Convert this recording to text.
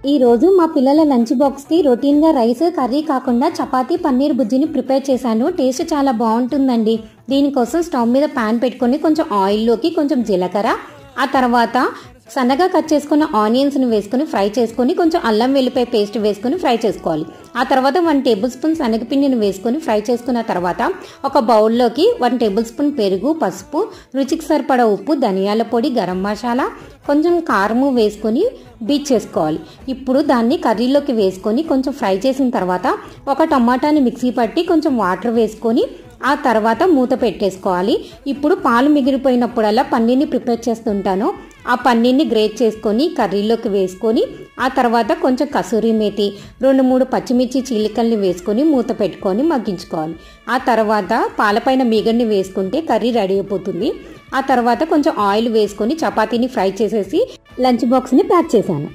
ఈ రోజు మా పిల్లల లంచ్ బాక్స్కి రొటీన్గా రైస్ కర్రీ కాకుండా చపాతీ పన్నీర్ బుజ్జిని ప్రిపేర్ చేశాను. టేస్ట్ చాలా బాగుంటుందండి. దీనికోసం స్టవ్ మీద ప్యాన్ పెట్టుకొని కొంచెం ఆయిల్లోకి కొంచెం జీలకర్ర, ఆ తర్వాత సన్నగా కట్ చేసుకున్న ఆనియన్స్ని వేసుకొని ఫ్రై చేసుకొని కొంచెం అల్లం వెల్లిపాయ పేస్ట్ వేసుకొని ఫ్రై చేసుకోవాలి. ఆ తర్వాత 1 టేబుల్ స్పూన్ శనగపిండిని వేసుకొని ఫ్రై చేసుకున్న తర్వాత ఒక బౌల్లోకి 1 టేబుల్ స్పూన్ పెరుగు, పసుపు, రుచికి సరిపడా ఉప్పు, ధనియాల పొడి, గరం మసాలా, కొంచెం కారము వేసుకొని బీట్ చేసుకోవాలి. ఇప్పుడు దాన్ని కర్రీలోకి వేసుకొని కొంచెం ఫ్రై చేసిన తర్వాత ఒక టమాటాని మిక్సీ పట్టి కొంచెం వాటర్ వేసుకొని ఆ తర్వాత మూత పెట్టేసుకోవాలి. ఇప్పుడు పాలు మిగిలిపోయినప్పుడల్లా పన్నీర్ని ప్రిపేర్ చేస్తుంటాను. ఆ పన్నీర్ని గ్రేట్ చేసుకొని కర్రీలోకి వేసుకొని ఆ తర్వాత కొంచెం కసూరి మేతి, 2-3 పచ్చిమిర్చి చీలికల్ని వేసుకొని మూత పెట్టుకొని మగ్గించుకోవాలి. ఆ తర్వాత పాలపైన మీగడ్ని వేసుకుంటే కర్రీ రెడీ అయిపోతుంది. ఆ తర్వాత కొంచెం ఆయిల్ వేసుకొని చపాతీని ఫ్రై చేసేసి లంచ్ బాక్స్ని ప్యాక్ చేశాను.